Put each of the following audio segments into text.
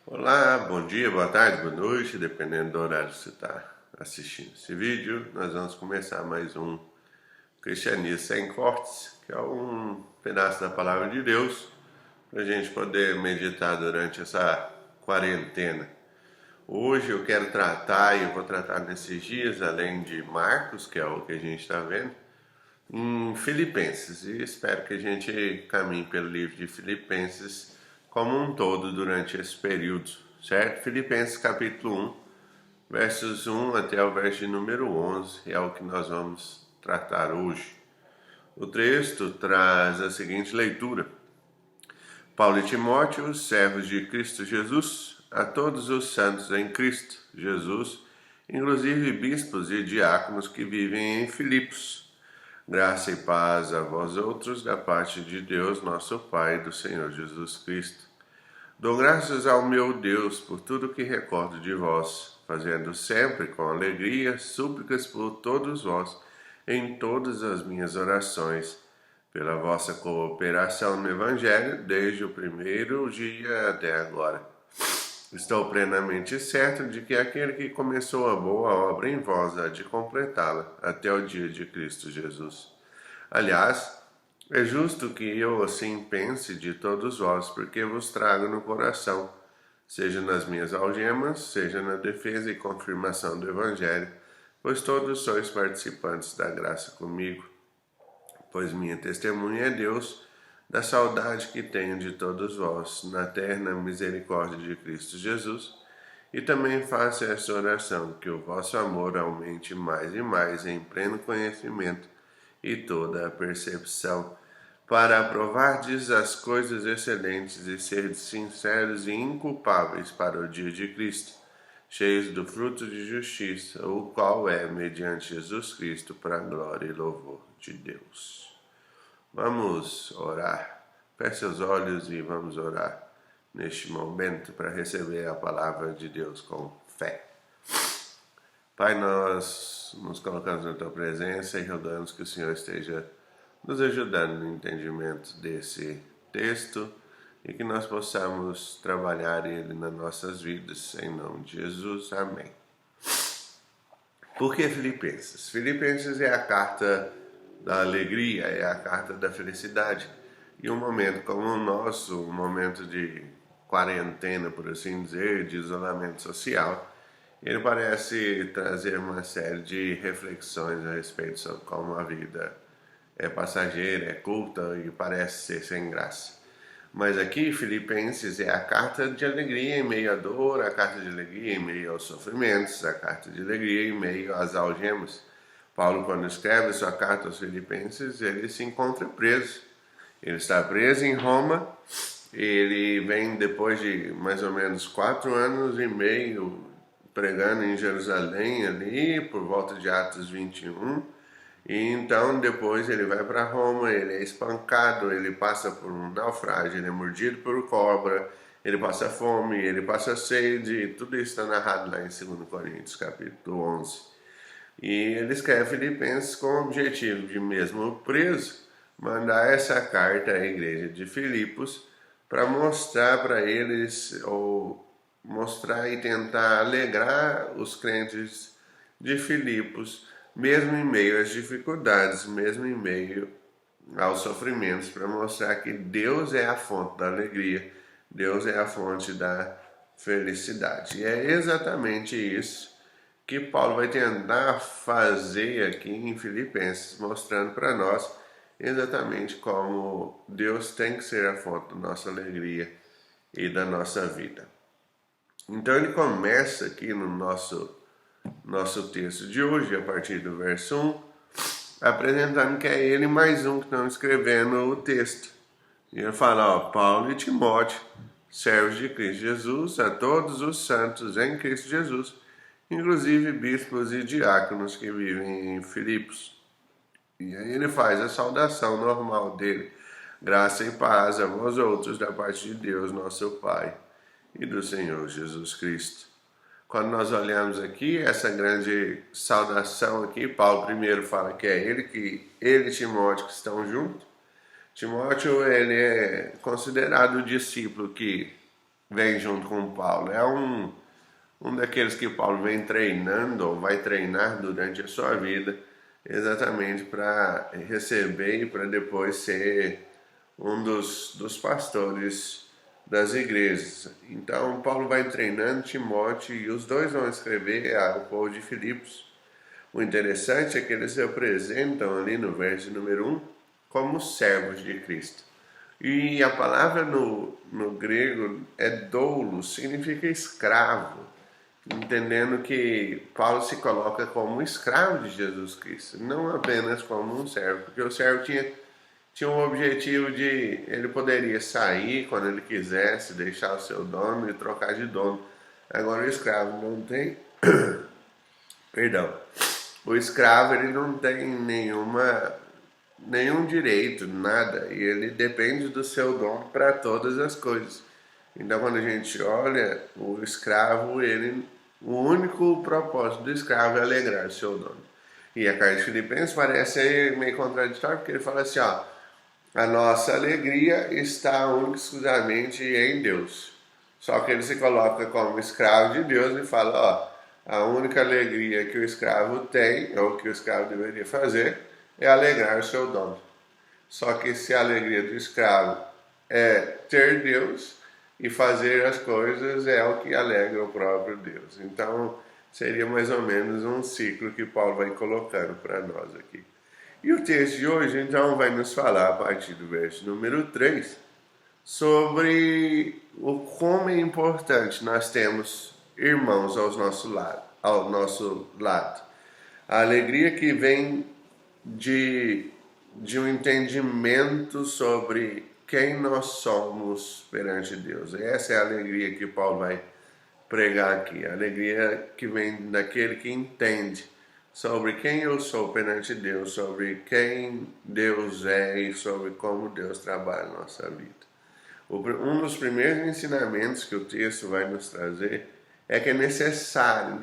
Olá, bom dia, boa tarde, boa noite, dependendo do horário que você está assistindo esse vídeo. Nós vamos começar mais um Cristianismo Sem Cortes, que é um pedaço da Palavra de Deus para a gente poder meditar durante essa quarentena. Hoje eu quero tratar, e eu vou tratar nesses dias, além de Marcos, que é o que a gente está vendo, em Filipenses, e espero que a gente caminhe pelo livro de Filipenses como um todo durante esse período, certo? Filipenses capítulo 1, versos 1 até o verso de número 11, é o que nós vamos tratar hoje. O texto traz a seguinte leitura: Paulo e Timóteo, servos de Cristo Jesus, a todos os santos em Cristo Jesus, inclusive bispos e diáconos que vivem em Filipos. Graça e paz a vós outros da parte de Deus, nosso Pai, e do Senhor Jesus Cristo. Dou graças ao meu Deus por tudo que recordo de vós, fazendo sempre com alegria súplicas por todos vós, em todas as minhas orações, pela vossa cooperação no Evangelho, desde o primeiro dia até agora. Estou plenamente certo de que aquele que começou a boa obra em vós há de completá-la até o dia de Cristo Jesus. Aliás, é justo que eu assim pense de todos vós, porque vos trago no coração, seja nas minhas algemas, seja na defesa e confirmação do Evangelho, pois todos sois participantes da graça comigo. Pois minha testemunha é Deus, da saudade que tenho de todos vós, na eterna misericórdia de Cristo Jesus, e também faço esta oração, que o vosso amor aumente mais e mais em pleno conhecimento e toda a percepção, para aprovardes as coisas excelentes e serdes sinceros e inculpáveis para o dia de Cristo, cheios do fruto de justiça, o qual é, mediante Jesus Cristo, para a glória e louvor de Deus. Vamos orar. Feche os olhos e vamos orar neste momento para receber a palavra de Deus com fé. Pai, nós nos colocamos na Tua presença e rogamos que o Senhor esteja nos ajudando no entendimento desse texto e que nós possamos trabalhar ele nas nossas vidas, em nome de Jesus. Amém. Por que Filipenses? Filipenses é a carta da alegria, é a carta da felicidade. E um momento como o nosso, um momento de quarentena, por assim dizer, de isolamento social, ele parece trazer uma série de reflexões a respeito sobre como a vida é passageira, é curta e parece ser sem graça. Mas aqui, Filipenses é a carta de alegria em meio à dor, a carta de alegria em meio aos sofrimentos, a carta de alegria em meio às algemas. Paulo, quando escreve sua carta aos Filipenses, ele se encontra preso. Ele está preso em Roma, ele vem depois de mais ou menos 4 anos e meio pregando em Jerusalém ali, por volta de Atos 21, e então depois ele vai para Roma, ele é espancado, ele passa por um naufrágio, ele é mordido por cobra, ele passa fome, ele passa sede, tudo isso está narrado lá em 2 Coríntios capítulo 11. E ele escreve Filipenses com o objetivo de, mesmo preso, mandar essa carta à igreja de Filipos para mostrar para eles, ou mostrar e tentar alegrar os crentes de Filipos, mesmo em meio às dificuldades, mesmo em meio aos sofrimentos, para mostrar que Deus é a fonte da alegria, Deus é a fonte da felicidade. E é exatamente isso que Paulo vai tentar fazer aqui em Filipenses, mostrando para nós exatamente como Deus tem que ser a fonte da nossa alegria e da nossa vida. Então ele começa aqui no nosso texto de hoje, a partir do verso 1, apresentando que é ele mais um que estão escrevendo o texto. E ele fala, ó, Paulo e Timóteo, servos de Cristo Jesus, a todos os santos em Cristo Jesus, inclusive bispos e diáconos que vivem em Filipos. E aí ele faz a saudação normal dele, graça e paz a vós outros da parte de Deus, nosso Pai, e do Senhor Jesus Cristo. Quando nós olhamos aqui, essa grande saudação aqui, Paulo primeiro fala que é ele e Timóteo que estão juntos. Timóteo, ele é considerado o discípulo que vem junto com Paulo. É um daqueles que Paulo vem treinando ou vai treinar durante a sua vida, exatamente para receber e para depois ser um dos pastores das igrejas. Então, Paulo vai treinando Timóteo e os dois vão escrever ao povo de Filipos. O interessante é que eles se apresentam ali no verso número 1 como servos de Cristo. E a palavra no grego é doulos, significa escravo, entendendo que Paulo se coloca como escravo de Jesus Cristo, não apenas como um servo, porque o servo tinha um objetivo de ele poderia sair quando ele quisesse, deixar o seu dono e trocar de dono. Agora o escravo não tem, perdão, o escravo ele não tem nenhum direito, nada, e ele depende do seu dono para todas as coisas. Então quando a gente olha o escravo, o único propósito do escravo é alegrar o seu dono. E a carta de Filipenses parece meio contraditória, porque ele fala assim, ó, a nossa alegria está única e exclusivamente em Deus. Só que ele se coloca como escravo de Deus e fala, ó, a única alegria que o escravo tem, ou que o escravo deveria fazer, é alegrar o seu dono. Só que se a alegria do escravo é ter Deus e fazer as coisas, é o que alegra o próprio Deus. Então, seria mais ou menos um ciclo que Paulo vai colocando para nós aqui. E o texto de hoje, então, vai nos falar, a partir do verso número 3, sobre o como é importante nós temos irmãos ao nosso lado. A alegria que vem de um entendimento sobre quem nós somos perante Deus. Essa é a alegria que Paulo vai pregar aqui. A alegria que vem daquele que entende sobre quem eu sou perante Deus, sobre quem Deus é e sobre como Deus trabalha na nossa vida. Um dos primeiros ensinamentos que o texto vai nos trazer é que é necessário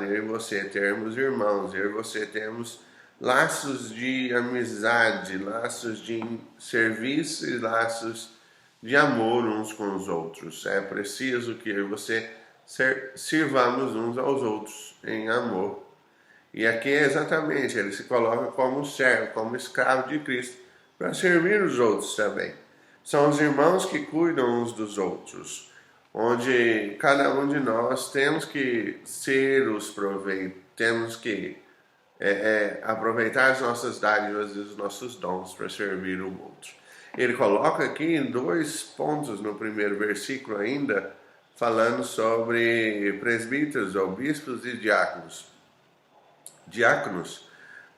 eu e você termos irmãos, eu e você termos laços de amizade, laços de serviço e laços de amor uns com os outros. É preciso que eu e você sirvamos uns aos outros em amor. E aqui é exatamente, ele se coloca como servo, como escravo de Cristo, para servir os outros também. São os irmãos que cuidam uns dos outros, onde cada um de nós temos que ser os proveitos, temos que aproveitar as nossas dádivas e os nossos dons para servir o outro. Ele coloca aqui em 2 pontos no primeiro versículo ainda, falando sobre presbíteros ou bispos e diáconos. Diáconos,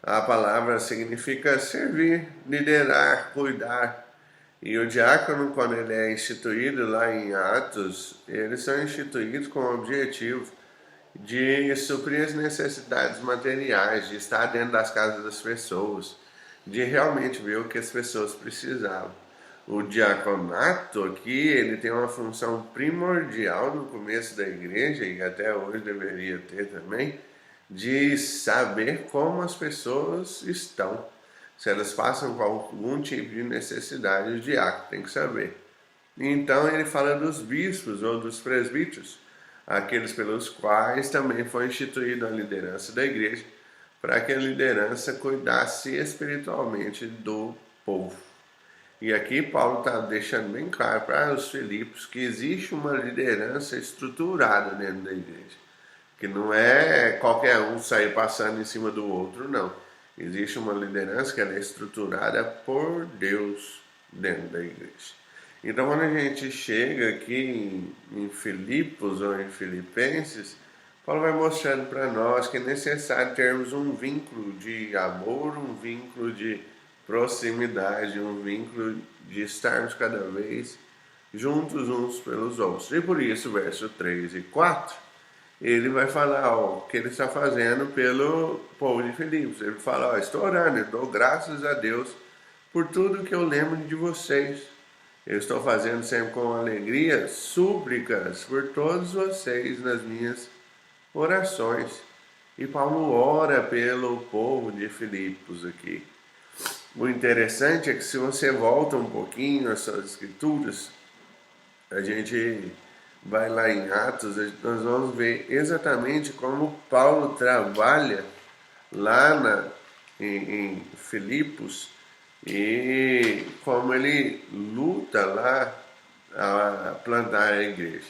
a palavra significa servir, liderar, cuidar. E o diácono, quando ele é instituído lá em Atos, eles são instituídos com o objetivo de suprir as necessidades materiais, de estar dentro das casas das pessoas, de realmente ver o que as pessoas precisavam. O diaconato aqui, ele tem uma função primordial no começo da igreja, e até hoje deveria ter também, de saber como as pessoas estão. Se elas passam por algum tipo de necessidade, o diácono tem que saber. Então ele fala dos bispos ou dos presbíteros, aqueles pelos quais também foi instituída a liderança da igreja, para que a liderança cuidasse espiritualmente do povo. E aqui Paulo está deixando bem claro para os filipos que existe uma liderança estruturada dentro da igreja, que não é qualquer um sair passando em cima do outro, não. Existe uma liderança que é estruturada por Deus dentro da igreja. Então, quando a gente chega aqui em Filipos ou em Filipenses, Paulo vai mostrando para nós que é necessário termos um vínculo de amor, um vínculo de proximidade, um vínculo de estarmos cada vez juntos uns pelos outros. E por isso, verso 3 e 4, ele vai falar o que ele está fazendo pelo povo de Filipos. Ele fala, estou orando, eu dou graças a Deus por tudo que eu lembro de vocês. Eu estou fazendo sempre com alegria súplicas por todos vocês nas minhas orações. E Paulo ora pelo povo de Filipos aqui. O interessante é que se você volta um pouquinho às suas escrituras, a gente vai lá em Atos, nós vamos ver exatamente como Paulo trabalha lá em Filipos e como ele luta lá a plantar a igreja.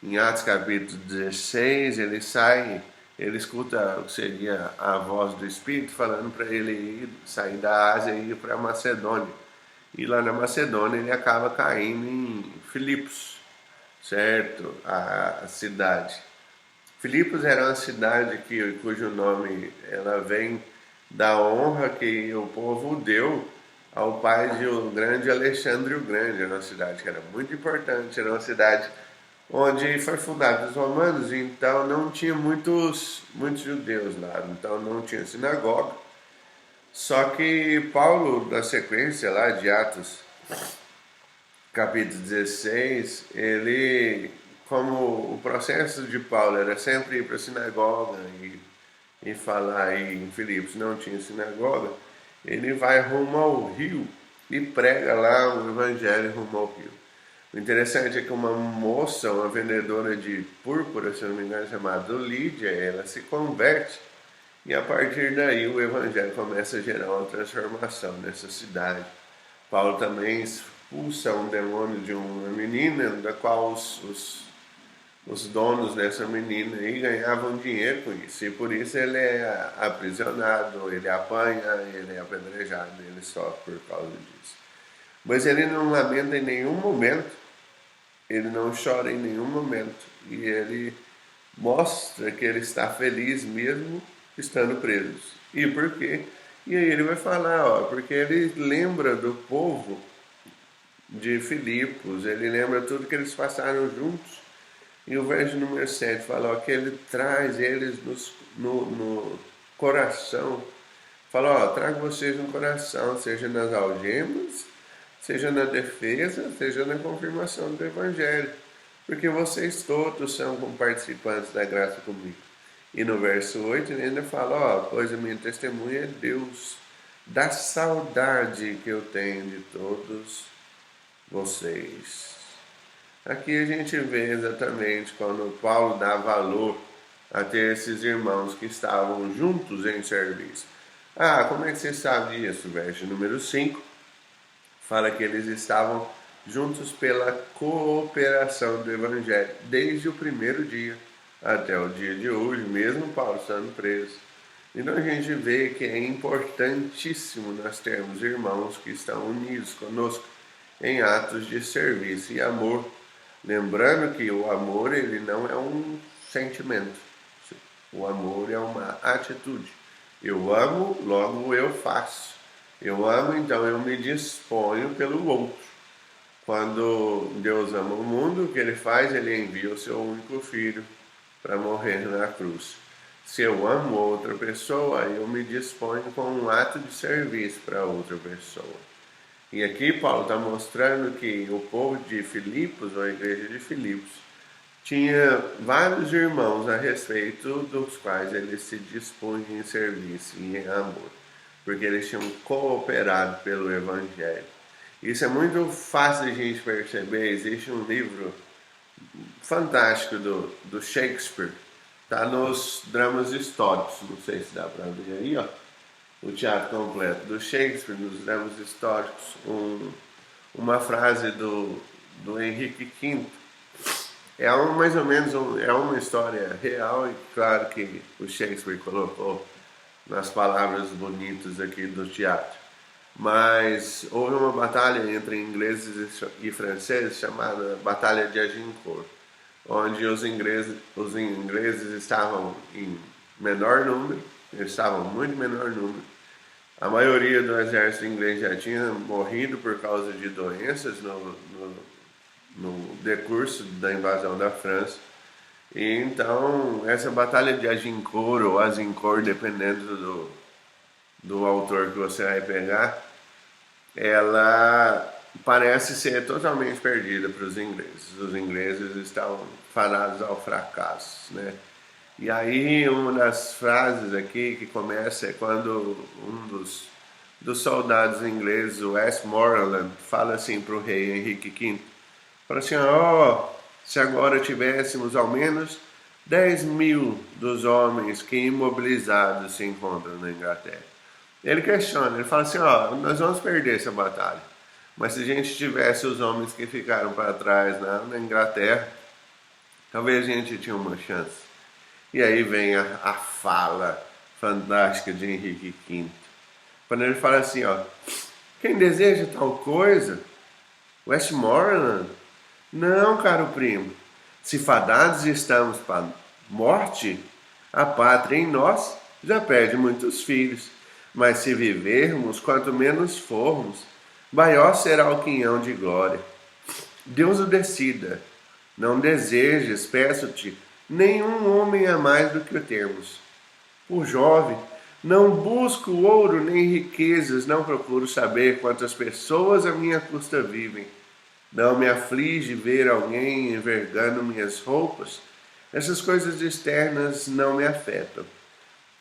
Em Atos capítulo 16, ele sai, ele escuta o que seria a voz do Espírito falando para ele ir, sair da Ásia e ir para a Macedônia. E lá na Macedônia ele acaba caindo em Filipos, certo? A cidade. Filipos era uma cidade cujo nome ela vem da honra que o povo deu ao pai de um grande Alexandre o Grande. Era uma cidade que era muito importante, era uma cidade onde foi fundada os romanos, então não tinha muitos judeus lá, então não tinha sinagoga. Só que Paulo, na sequência lá de Atos, capítulo 16, ele, como o processo de Paulo era sempre ir para a sinagoga e falar, e em Filipos não tinha sinagoga, ele vai rumo ao rio e prega lá o evangelho rumo ao rio. O interessante é que uma moça, uma vendedora de púrpura, se não me engano, chamada Lídia, ela se converte e a partir daí o evangelho começa a gerar uma transformação nessa cidade. Paulo também expulsa um demônio de uma menina, da qual os donos dessa menina aí ganhavam dinheiro com isso. E por isso ele é aprisionado, ele apanha, ele é apedrejado, ele sofre por causa disso. Mas ele não lamenta em nenhum momento, ele não chora em nenhum momento. E ele mostra que ele está feliz mesmo estando preso. E por quê? E aí ele vai falar, ó, porque ele lembra do povo de Filipos, ele lembra tudo que eles passaram juntos. E o verso número 7 fala, ó, que ele traz eles no coração. Fala, ó, trago vocês no coração, seja nas algemas, seja na defesa, seja na confirmação do Evangelho. Porque vocês todos são participantes da graça comigo. E no verso 8 ele ainda fala, ó, pois a minha testemunha é Deus, da saudade que eu tenho de todos vocês. Aqui a gente vê exatamente quando Paulo dá valor a ter esses irmãos que estavam juntos em serviço. Ah, como é que você sabe disso? Verso número 5 fala que eles estavam juntos pela cooperação do Evangelho, desde o primeiro dia até o dia de hoje, mesmo Paulo estando preso. Então a gente vê que é importantíssimo nós termos irmãos que estão unidos conosco em atos de serviço e amor. Lembrando que o amor ele não é um sentimento, o amor é uma atitude. Eu amo, logo eu faço. Eu amo, então eu me disponho pelo outro. Quando Deus ama o mundo, o que ele faz? Ele envia o seu único filho para morrer na cruz. Se eu amo outra pessoa, eu me disponho com um ato de serviço para outra pessoa. E aqui Paulo está mostrando que o povo de Filipos, ou a igreja de Filipos, tinha vários irmãos a respeito dos quais eles se dispunham em serviço e em amor, porque eles tinham cooperado pelo Evangelho. Isso é muito fácil de a gente perceber. Existe um livro fantástico do Shakespeare, está nos dramas históricos, não sei se dá para ver aí, ó, o teatro completo do Shakespeare, nos dramas históricos, uma frase do Henrique V, mais ou menos é uma história real e claro que o Shakespeare colocou nas palavras bonitas aqui do teatro. Mas houve uma batalha entre ingleses e franceses chamada Batalha de Agincourt, onde os ingleses estavam em menor número, eles estavam muito menor número. A maioria do exército inglês já tinha morrido por causa de doenças no decurso da invasão da França. E então, essa batalha de Agincourt ou Azincourt, dependendo do autor que você vai pegar, ela parece ser totalmente perdida para os ingleses. Os ingleses estavam fadados ao fracasso, né? E aí uma das frases aqui que começa é quando um dos soldados ingleses, o Westmoreland, fala assim para o rei Henrique V, fala assim, ó, se agora tivéssemos ao menos 10.000 dos homens que imobilizados se encontram na Inglaterra? Ele questiona, ele fala assim, ó, nós vamos perder essa batalha, mas se a gente tivesse os homens que ficaram para trás na Inglaterra, talvez a gente tinha uma chance. E aí vem a fala fantástica de Henrique V, quando ele fala assim, ó, quem deseja tal coisa, Westmoreland, não, caro primo, se fadados estamos para morte, a pátria em nós já perde muitos filhos, mas se vivermos, quanto menos formos, maior será o quinhão de glória. Deus o decida, não desejes, peço-te, nenhum homem a mais do que o temos. Por jovem, não busco ouro nem riquezas, não procuro saber quantas pessoas a minha custa vivem. Não me aflige ver alguém envergando minhas roupas. Essas coisas externas não me afetam.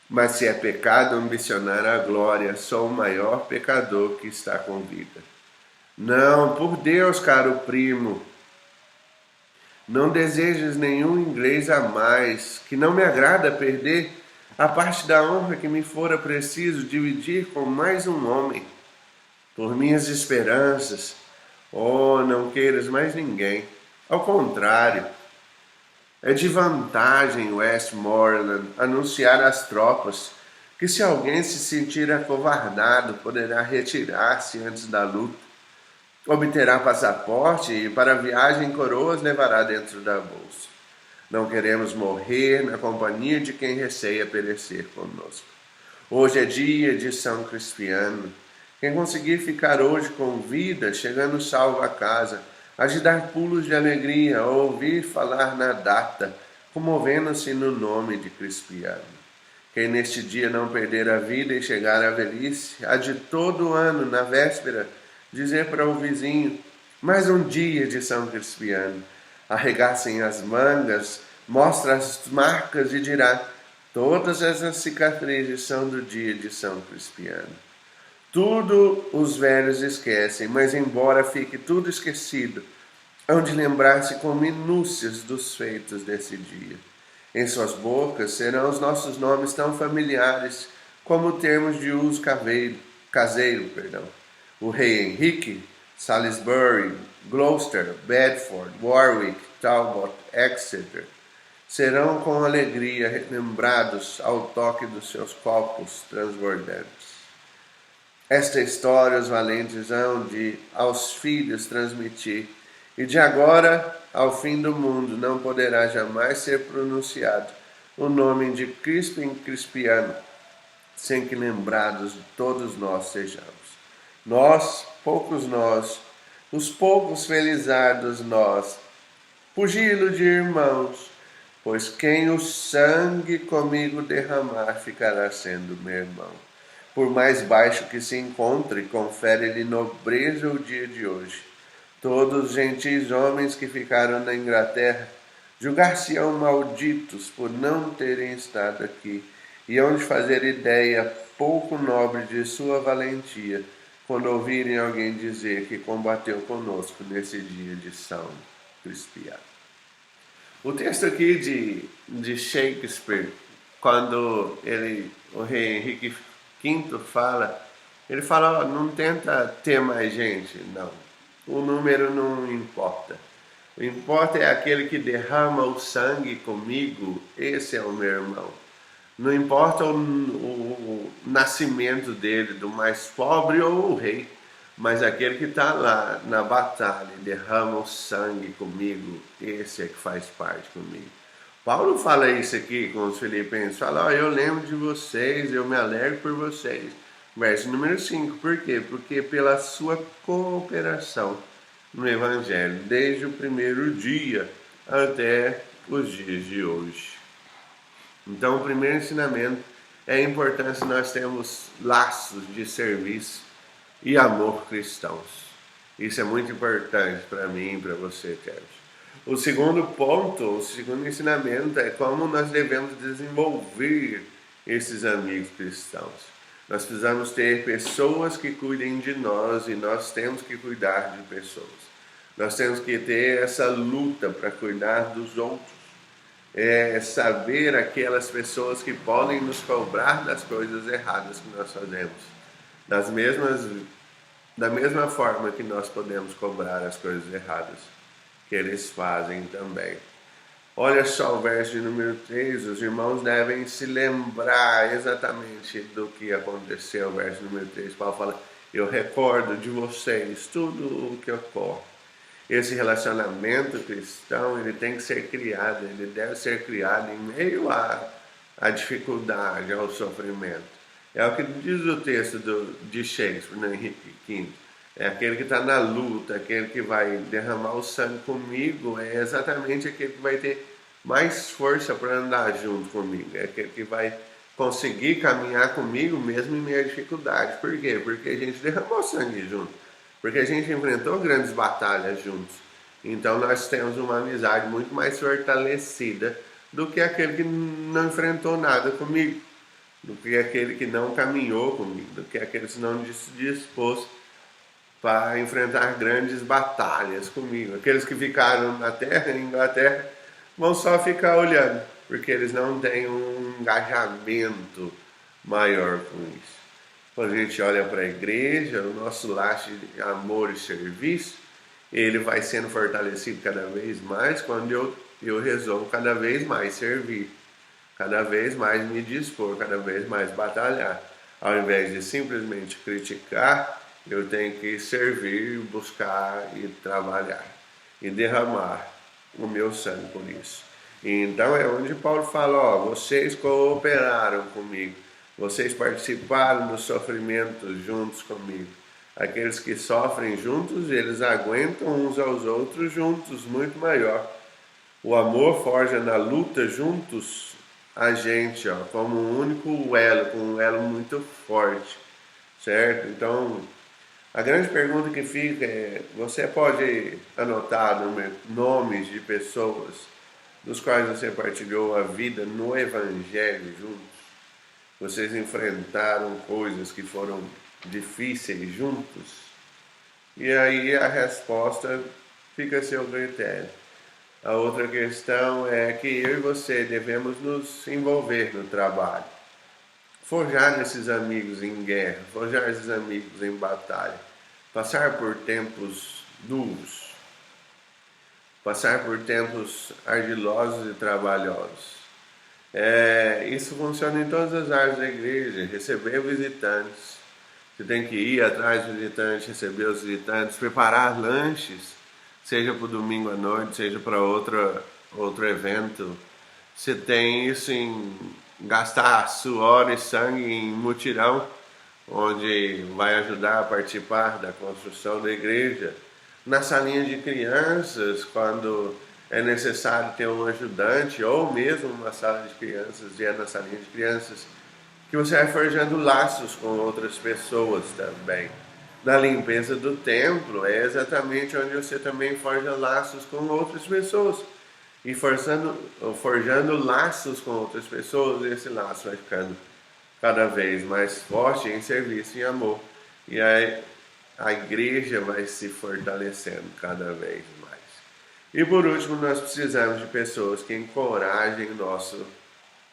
Mas se é pecado ambicionar a glória, sou o maior pecador que está com vida. Não, por Deus, caro primo, não desejas nenhum inglês a mais, que não me agrada perder a parte da honra que me fora preciso dividir com mais um homem. Por minhas esperanças, oh, não queiras mais ninguém. Ao contrário, é de vantagem, Westmoreland, anunciar às tropas que se alguém se sentir acovardado, poderá retirar-se antes da luta. Obterá passaporte e para a viagem coroas levará dentro da bolsa. Não queremos morrer na companhia de quem receia perecer conosco. Hoje é dia de São Crispiano. Quem conseguir ficar hoje com vida, chegando salvo a casa, há de dar pulos de alegria ao ouvir falar na data, comovendo-se no nome de Crispiano. Quem neste dia não perder a vida e chegar à velhice, há de todo ano, na véspera, dizer para o vizinho, mais um dia de São Crispiano. Arregassem as mangas, mostra as marcas e dirá, todas essas cicatrizes são do dia de São Crispiano. Tudo os velhos esquecem, mas embora fique tudo esquecido, hão de lembrar-se com minúcias dos feitos desse dia. Em suas bocas serão os nossos nomes tão familiares como termos de uso caseiro. O rei Henrique, Salisbury, Gloucester, Bedford, Warwick, Talbot, Exeter, serão com alegria relembrados ao toque dos seus copos transbordantes. Esta história os valentes hão de aos filhos transmitir, e de agora ao fim do mundo não poderá jamais ser pronunciado o nome de Crispin Crispiano, sem que lembrados de todos nós sejamos. Nós, os poucos felizardos nós, pugilo de irmãos, pois quem o sangue comigo derramar ficará sendo meu irmão. Por mais baixo que se encontre, confere-lhe nobreza o dia de hoje. Todos os gentis homens que ficaram na Inglaterra julgar-se-ão malditos por não terem estado aqui, e hão de fazer ideia pouco nobre de sua valentia, quando ouvirem alguém dizer que combateu conosco nesse dia de São Crispiano. O texto aqui de Shakespeare, quando o rei Henrique V fala, ele fala, ó, não tenta ter mais gente, não. O número não importa. O que importa é aquele que derrama o sangue comigo, esse é o meu irmão. Não importa o nascimento dele, do mais pobre ou o rei, mas aquele que está lá na batalha e derrama o sangue comigo, esse é que faz parte comigo. Paulo fala isso aqui com os filipenses, fala, eu lembro de vocês, eu me alegro por vocês. Verso número 5, por quê? Porque pela sua cooperação no Evangelho, desde o primeiro dia até os dias de hoje. Então, o primeiro ensinamento é a importância de nós termos laços de serviço e amor cristãos. Isso é muito importante para mim e para você, Tércio. O segundo ponto, o segundo ensinamento é como nós devemos desenvolver esses amigos cristãos. Nós precisamos ter pessoas que cuidem de nós e nós temos que cuidar de pessoas. Nós temos que ter essa luta para cuidar dos outros. É saber aquelas pessoas que podem nos cobrar das coisas erradas que nós fazemos. Das mesmas, da mesma forma que nós podemos cobrar as coisas erradas que eles fazem também. Olha só o verso de número 3, os irmãos devem se lembrar exatamente do que aconteceu. O verso número 3, Paulo fala, eu recordo de vocês tudo o que ocorre. Esse relacionamento cristão, ele tem que ser criado, ele deve ser criado em meio à dificuldade, ao sofrimento. É o que diz o texto de Shakespeare, no Henrique V. É aquele que está na luta, aquele que vai derramar o sangue comigo, é exatamente aquele que vai ter mais força para andar junto comigo, é aquele que vai conseguir caminhar comigo mesmo em meio à dificuldade. Por quê? Porque a gente derramou sangue junto, porque a gente enfrentou grandes batalhas juntos. Então nós temos uma amizade muito mais fortalecida do que aquele que não enfrentou nada comigo, do que aquele que não caminhou comigo, do que aquele que não se dispôs para enfrentar grandes batalhas comigo. Aqueles que ficaram na terra, em Inglaterra, vão só ficar olhando, porque eles não têm um engajamento maior com isso. Quando a gente olha para a igreja, o nosso laço de amor e serviço, ele vai sendo fortalecido cada vez mais quando eu resolvo cada vez mais servir, cada vez mais me dispor, cada vez mais batalhar. Ao invés de simplesmente criticar, eu tenho que servir, buscar e trabalhar e derramar o meu sangue por isso. Então é onde Paulo fala, ó, vocês cooperaram comigo, vocês participaram dos sofrimentos juntos comigo. Aqueles que sofrem juntos, eles aguentam uns aos outros juntos, muito maior. O amor forja na luta juntos a gente, ó, como um único elo, com um elo muito forte, certo? Então, a grande pergunta que fica é, você pode anotar nomes de pessoas dos quais você partilhou a vida no Evangelho juntos? Vocês enfrentaram coisas que foram difíceis juntos? E aí a resposta fica a seu critério. A outra questão é que eu e você devemos nos envolver no trabalho. Forjar esses amigos em guerra, forjar esses amigos em batalha. Passar por tempos duros. Passar por tempos ardilosos e trabalhosos. Isso funciona em todas as áreas da igreja. Receber visitantes. Você tem que ir atrás dos visitantes, receber os visitantes, preparar lanches, seja para o domingo à noite, seja para outro evento. Você tem isso em gastar suor e sangue em mutirão, onde vai ajudar a participar da construção da igreja. Na salinha de crianças, quando é necessário ter um ajudante, ou mesmo uma sala de crianças, e é na salinha de crianças que você vai forjando laços com outras pessoas também. Na limpeza do templo, é exatamente onde você também forja laços com outras pessoas. E forjando laços com outras pessoas, esse laço vai ficando cada vez mais forte em serviço e amor. E aí a igreja vai se fortalecendo cada vez mais. E por último, nós precisamos de pessoas que encorajem o nosso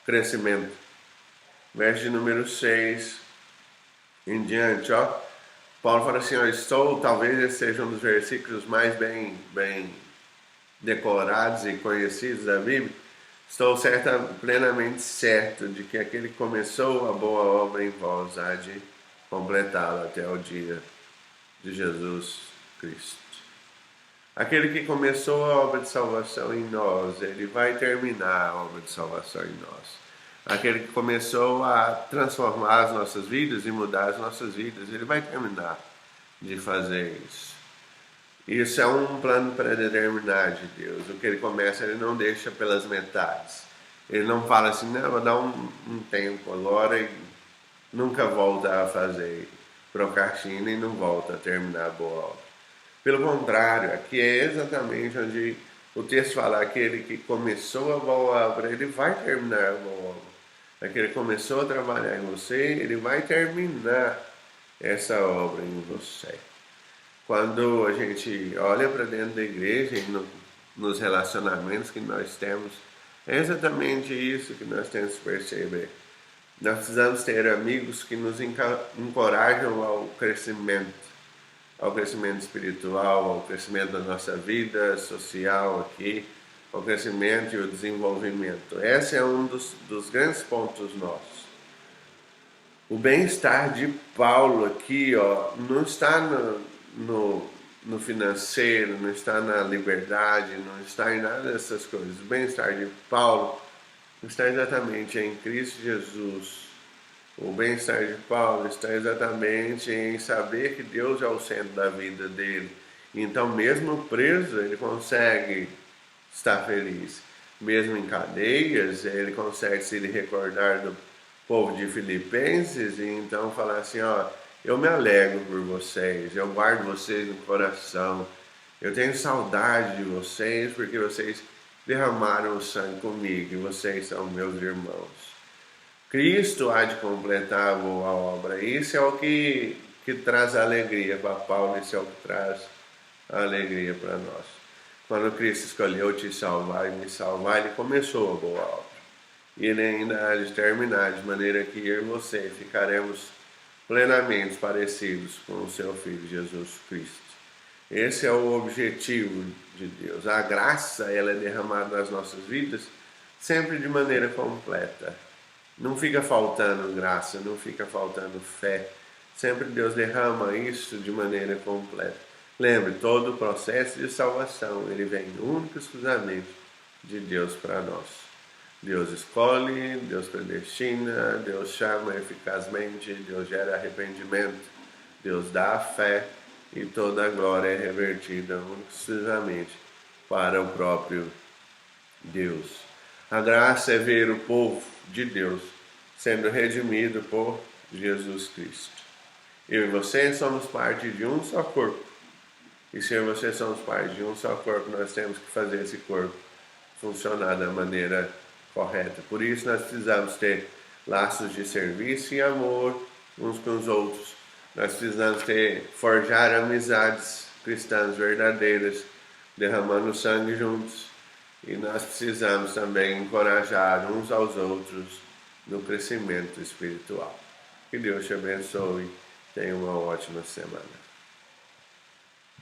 crescimento. Verso de número 6 em diante, ó. Paulo fala assim, ó, talvez esse seja um dos versículos mais bem decorados e conhecidos da Bíblia. Estou plenamente certo de que aquele que começou a boa obra em vós há de completá-la até o dia de Jesus Cristo. Aquele que começou a obra de salvação em nós, ele vai terminar a obra de salvação em nós. Aquele que começou a transformar as nossas vidas e mudar as nossas vidas, ele vai terminar de fazer isso. Isso é um plano predeterminado de Deus. O que ele começa, ele não deixa pelas metades. Ele não fala assim, não, vou dar um tempo agora e nunca volta a fazer. Procrastina e não volta a terminar a boa obra. Pelo contrário, aqui é exatamente onde o texto fala, aquele que começou a boa obra, ele vai terminar a boa obra. Aquele que começou a trabalhar em você, ele vai terminar essa obra em você. Quando a gente olha para dentro da igreja e nos relacionamentos que nós temos, é exatamente isso que nós temos que perceber. Nós precisamos ter amigos que nos encorajam ao crescimento espiritual, ao crescimento da nossa vida social aqui, ao crescimento e o desenvolvimento. Esse é um dos grandes pontos nossos. O bem-estar de Paulo aqui, ó, não está no financeiro, não está na liberdade, não está em nada dessas coisas. O bem-estar de Paulo está exatamente em Cristo Jesus. O bem-estar de Paulo está exatamente em saber que Deus é o centro da vida dele. Então, mesmo preso, ele consegue estar feliz. Mesmo em cadeias, ele consegue se recordar do povo de Filipenses e então falar assim, ó, eu me alegro por vocês, eu guardo vocês no coração, eu tenho saudade de vocês porque vocês derramaram o sangue comigo e vocês são meus irmãos. Cristo há de completar a boa obra. Isso é o que traz alegria para Paulo, isso é o que traz alegria para nós. Quando Cristo escolheu te salvar e me salvar, Ele começou a boa obra. E Ele ainda há de terminar, de maneira que eu e você ficaremos plenamente parecidos com o seu Filho Jesus Cristo. Esse é o objetivo de Deus. A graça, ela é derramada nas nossas vidas sempre de maneira completa. Não fica faltando graça, não fica faltando fé. Sempre Deus derrama isso de maneira completa. Lembre, todo o processo de salvação, ele vem único e exclusivamente de Deus para nós. Deus escolhe, Deus predestina, Deus chama eficazmente, Deus gera arrependimento, Deus dá a fé e toda a glória é revertida único e exclusivamente para o próprio Deus. A graça é ver o povo de Deus sendo redimido por Jesus Cristo. Eu e você somos parte de um só corpo. E se eu e você somos parte de um só corpo, nós temos que fazer esse corpo funcionar da maneira correta. Por isso nós precisamos ter laços de serviço e amor uns com os outros. Nós precisamos forjar amizades cristãs verdadeiras, derramando sangue juntos. E nós precisamos também encorajar uns aos outros no crescimento espiritual. Que Deus te abençoe. Tenha uma ótima semana.